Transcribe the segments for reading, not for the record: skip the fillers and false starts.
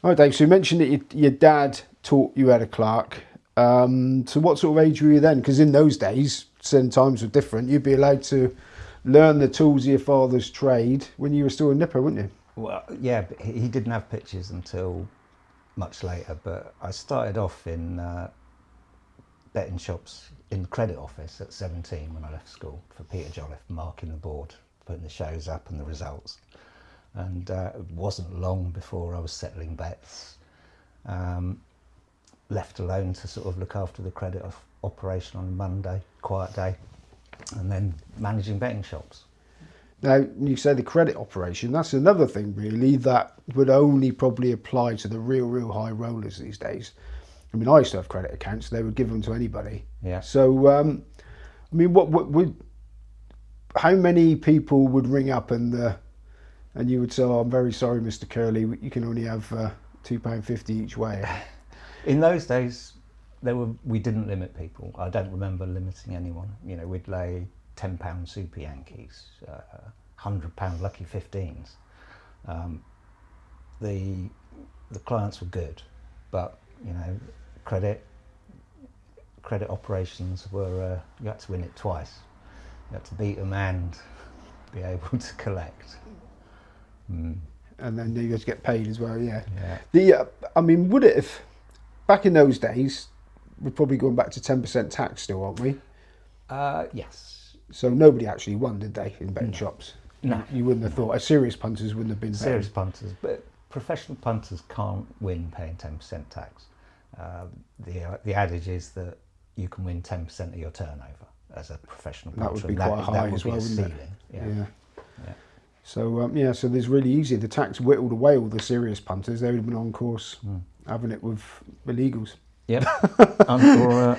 All right, Dave, so you mentioned that your dad taught you how to Clarke. So what sort of age were you then? Because in those days, certain times were different. You'd be allowed to learn the tools of your father's trade when you were still a nipper, wouldn't you? Well, yeah, but he didn't have pictures until much later, but I started off in betting shops in the credit office at 17 when I left school for Peter Jollife, marking the board, putting the shows up and the results. And it wasn't long before I was settling bets, left alone to sort of look after the credit operation on a Monday, quiet day, and then managing betting shops. Now, you say the credit operation, that's another thing really that would only probably apply to the real high rollers these days. I mean, I used to have credit accounts, they would give them to anybody. Yeah. So, I mean, what would, how many people would ring up and you would say, oh, I'm very sorry, Mr. Curley, you can only have £2.50 each way? In those days, we didn't limit people. I don't remember limiting anyone. You know, we'd lay £10 Super Yankees, £100 Lucky 15s. The clients were good, but you know, credit operations were you had to win it twice. You had to beat them and be able to collect. And then you guys get paid as well, yeah. Yeah. I mean, would it have, back in those days, we're probably going back to 10% tax still, aren't we? Yes. So nobody actually won, did they, in betting shops? No. You wouldn't have thought. Serious punters wouldn't have been Serious betting. punters, but professional punters can't win paying 10% tax. The adage is that you can win 10% of your turnover as a professional punter. That would be quite high as well, wouldn't it? Yeah. So so there's really easy. The tax whittled away all the serious punters. They would have been on course having it with illegals. Yep. Or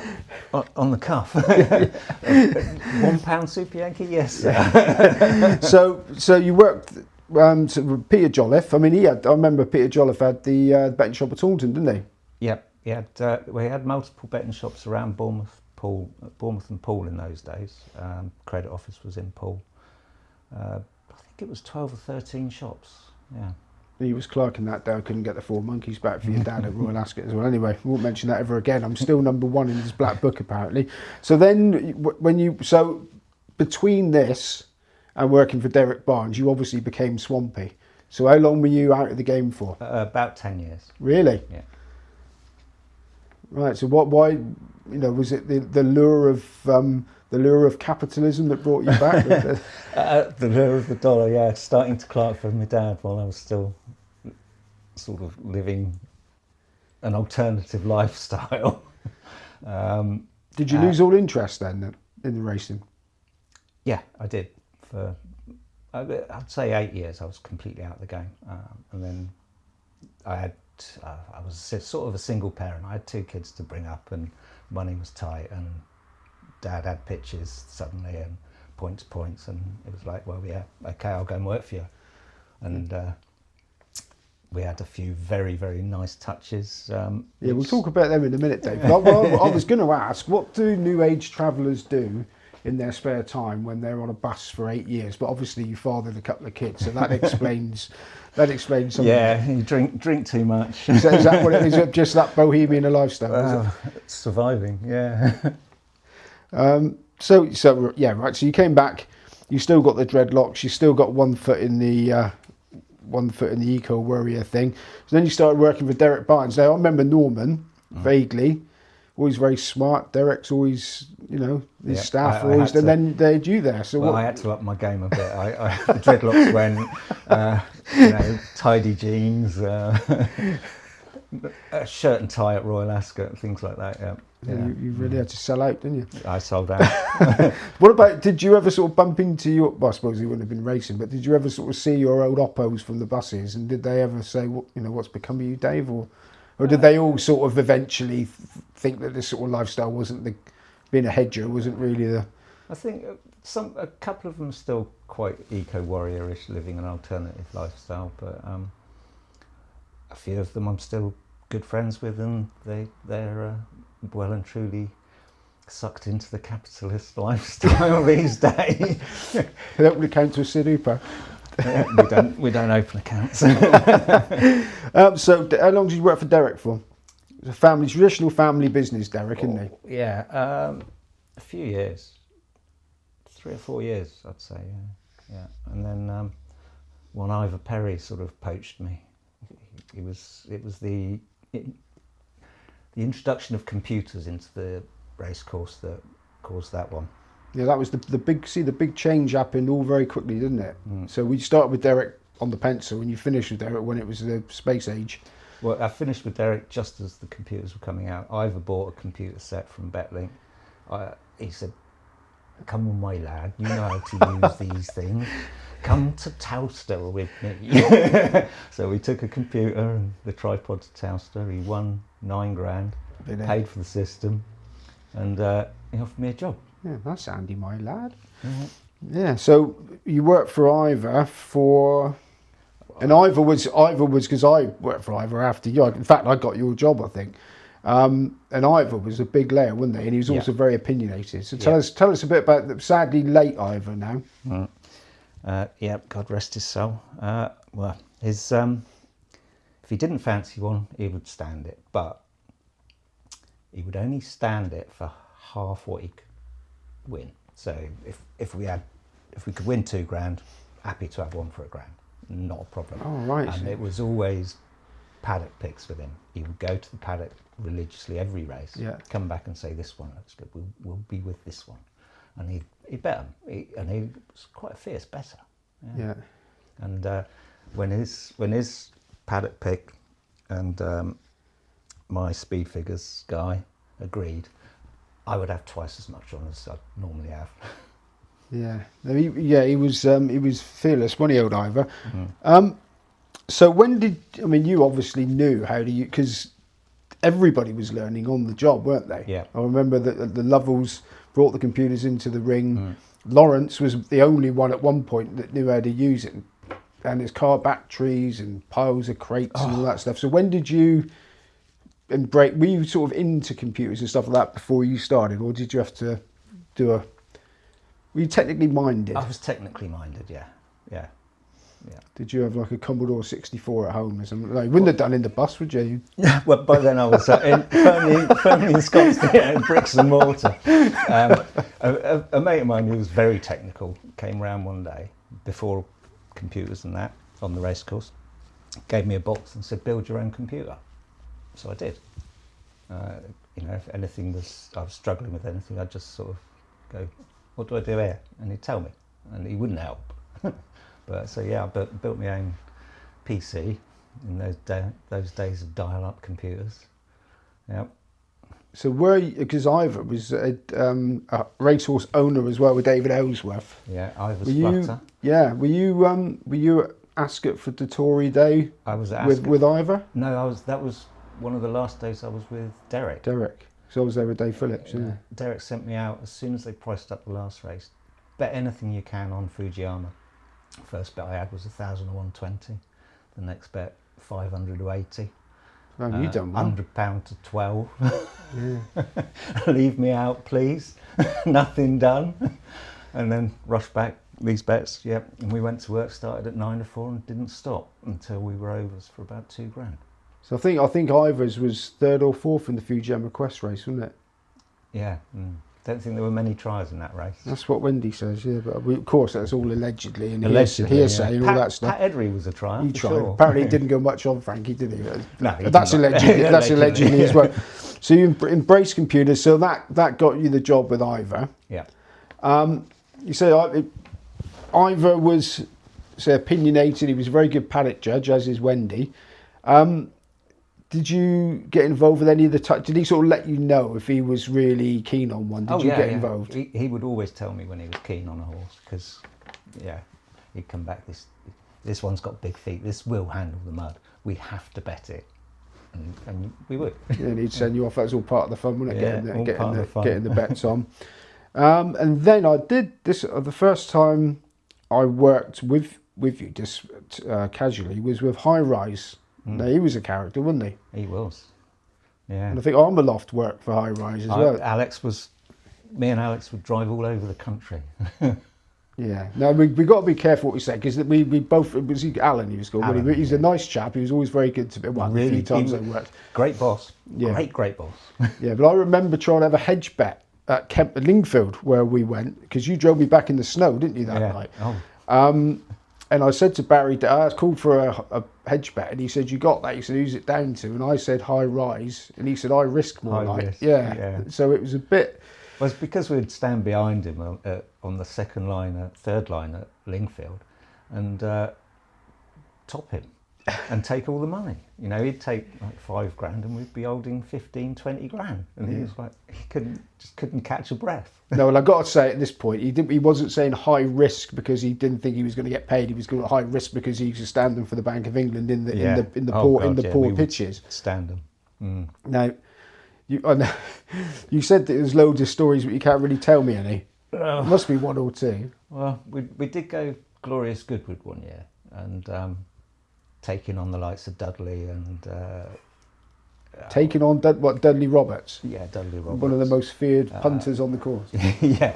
on the cuff. £1 Super Yankee, yes. So you worked with Peter Jollife. I mean, I remember Peter Jollife had the betting shop at Taunton, didn't he? Yep. We had multiple betting shops around Bournemouth and Poole in those days. Credit office was in Poole. I think it was 12 or 13 shops. Yeah. He was clerking that day. I couldn't get the 4 monkeys back for your dad at Royal Ascot as well. Anyway, we won't mention that ever again. I'm still number 1 in his black book apparently. So then, so between this and working for Derek Barnes, you obviously became Swampy. So how long were you out of the game for? About 10 years. Really? Yeah. Right. So why? Was it the lure of capitalism that brought you back? The lure of the dollar, yeah. Starting to Clarke for my dad while I was still sort of living an alternative lifestyle. Did you lose all interest then in the racing? Yeah, I did. For I'd say 8 years, I was completely out of the game, and then I was sort of a single parent. I had 2 kids to bring up, and money was tight, and Dad had pitches suddenly and points, and it was like, well, yeah, okay, I'll go and work for you. And we had a few very, very nice touches. We'll talk about them in a minute, Dave. I was going to ask, what do new age travellers do in their spare time when they're on a bus for 8 years? But obviously you fathered a couple of kids, so that explains something. Yeah, you drink too much. Is that what it is? Just that bohemian lifestyle? Surviving, yeah. So right. So you came back. You still got the dreadlocks. You still got one foot in the eco warrior thing. So then you started working for Derek Barnes. Now I remember Norman vaguely. Always very smart. Derek's always, his staff always. And then they had you there. So I had to up my game a bit. The dreadlocks went, tidy jeans, a shirt and tie at Royal Ascot, things like that. Yeah. You really had to sell out, didn't you? I sold out. What about? Did you ever sort of bump into your? Well, I suppose you wouldn't have been racing, but did you ever sort of see your old oppos from the buses? And did they ever say, what's become of you, Dave, or did they all sort of eventually think that this sort of lifestyle wasn't being a hedger wasn't really the? I think a couple of them are still quite eco-warrior-ish, living an alternative lifestyle, but a few of them I'm still good friends with, and they're well and truly sucked into the capitalist lifestyle these days. They don't really count to a Sidupa. We don't open accounts. So how long did you work for Derek for? It's a traditional family business, Derek, isn't he? Yeah, a few years, 3 or 4 years, I'd say. Yeah. And then when Ivor Perry sort of poached me, it was the introduction of computers into the race course that caused that one. Yeah, that was the big change happened all very quickly, didn't it? So we started with Derek on the pencil and you finished with Derek when it was the space age. Well, I finished with Derek just as the computers were coming out. Ivor bought a computer set from Betlink. He said, "Come on, my lad, you know how to use these things. Come to Towster with me." So we took a computer and the tripod to Towster. He won £9,000, paid for the system, and he offered me a job. Yeah, that's handy, my lad. Mm-hmm. Yeah, so you worked for Ivor for... And Ivor was because I worked for Ivor after you. In fact, I got your job, I think. And Ivor was a big layer, wasn't he? And he was also very opinionated. So tell us a bit about the sadly late Ivor now. Yeah, God rest his soul. Well, his if he didn't fancy one, he would stand it, but he would only stand it for half what he could win. So if we could win £2,000, happy to have one for £1,000. Not a problem. Oh, right. And it was always paddock picks with him. He would go to the paddock religiously every race. Yeah. Come back and say, "This one looks good. We'll be with this one," and he'd bet him. He was quite a fierce better. Yeah. And when his paddock pick and my speed figures guy agreed, I would have twice as much on as I normally have. Yeah, he was fearless, wasn't he, old Ivor? Mm-hmm. So you obviously knew how to use, because everybody was learning on the job, weren't they? Yeah. I remember that the Lovells brought the computers into the ring. Lawrence was the only one at one point that knew how to use it, and his car batteries and piles of crates and all that stuff. So when did you were you sort of into computers and stuff like that before you started, or did you have to do were you technically minded? I was technically minded, yeah. Did you have like a Commodore 64 at home or something? Like, you wouldn't have done in the bus, would you? Yeah, well, by then I was firmly in Scotland, bricks and mortar. A mate of mine who was very technical came round one day, before computers and that, on the race course, gave me a box and said, "Build your own computer." So I did. If I was struggling with anything, I'd just sort of go, "What do I do here?" And he'd tell me, and he wouldn't help. But so yeah, I built my own PC in those days of dial-up computers. Yeah. So because Ivor was a racehorse owner as well with David Ellsworth. Yeah, Ivor's flutter. Yeah, were you at Ascot for the Tory Day? I was at Ascot with Ivor. No, that was one of the last days I was with Derek. So I was there with Dave Phillips. Yeah. Derek sent me out as soon as they priced up the last race. Bet anything you can on Fujiyama. First bet I had was 1,000 to 120. The next bet 500 to 80. Oh, you done well. £100 to 12. Yeah. Leave me out, please. Nothing done. And then rush back these bets. Yep. And we went to work. Started at 9 to 4 and didn't stop until we were overs for about £2,000. So I think Ivor's was third or fourth in the Fujiyama Quest race, wasn't it? Yeah. Don't think there were many tries in that race. That's what Wendy says, yeah. But of course, that's all allegedly and hearsay and all that stuff. Pat Edry was a try. He tried. Sure. Apparently, he didn't go much on Frankie, did he? No, that's allegedly. That's allegedly as well. So you embraced computers. So that got you the job with Ivor. Yeah. You say Ivor was opinionated. He was a very good paddock judge, as is Wendy. Did you get involved with any of the... Did he sort of let you know if he was really keen on one? Did you get involved? He would always tell me when he was keen on a horse, because, he'd come back, this one's got big feet, this will handle the mud, we have to bet it. And we would. Yeah, and he'd send you off. That's all part of the fun, wasn't it? Getting the bets on. And then I did this, the first time I worked with you, just casually, was with Highrise. No, he was a character, wasn't he? He was, yeah. And I think Armaloft worked for Highrise as well. Me and Alex would drive all over the country. Yeah, no, we got to be careful what we say because we both, it was Alan he was called, Alan, but he's a nice chap. He was always very good to me. Well, Really, a few times he I worked. Great boss. Yeah. Great boss. Yeah, but I remember trying to have a hedge bet at Lingfield where we went because you drove me back in the snow, didn't you, that Yeah. night? Oh. And I said to Barry, I called for a hedge bet, and he said, "You got that?" He said, "Who's it down to?" And I said, "Highrise," and he said, "I risk more." High risk, Yeah. yeah. So it was a bit. Well, it's because we'd stand behind him on the second line, third line at Lingfield, and top him and take all the money. You know, he'd take like $5,000 and we'd be holding 15, 20 grand. And he was like, he couldn't catch a breath. No, well, I got to say at this point, he wasn't saying high risk because he didn't think he was going to get paid. He was going to high risk because he was standing for the Bank of England in the poor pitches. Stand them. Mm. Now, you said that there's loads of stories, but you can't really tell me any. There must be one or two. Well, we did go Glorious Goodwood one year and taking on the likes of Dudley and Taking on Dudley Roberts. Yeah, Dudley Roberts. One of the most feared punters on the course. Yeah.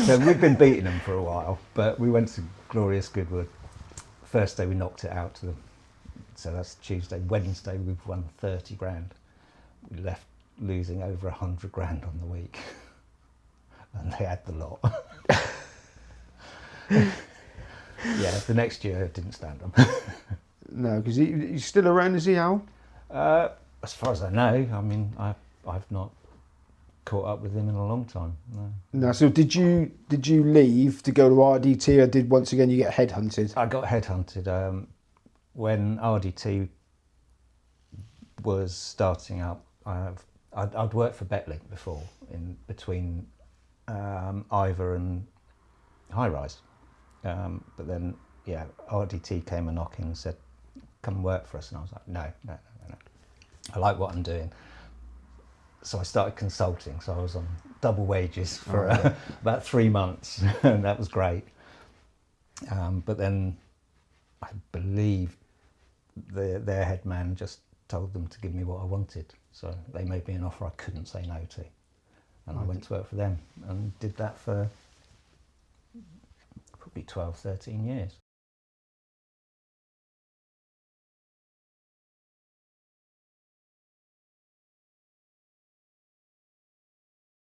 So we'd been beating them for a while, but we went to Glorious Goodwood. First day we knocked it out to them. So that's Tuesday. Wednesday we've won 30 grand. We left losing over 100 grand on the week. And they had the lot. Yeah, the next year I didn't stand them. No, because he's still around, is he, Al? As far as I know, I mean, I've not caught up with him in a long time. No. No. So did you leave to go to RDT, or did once again you get headhunted? I got headhunted when RDT was starting up. I'd worked for Betlink before, in between Ivor and Highrise, but then RDT came a knocking and said, "Come and work for us," and I was like, no. I like what I'm doing. So I started consulting. So I was on double wages for about 3 months, and that was great. But then I believe their head man just told them to give me what I wanted. So they made me an offer I couldn't say no to. And I went to work for them and did that for probably 12, 13 years.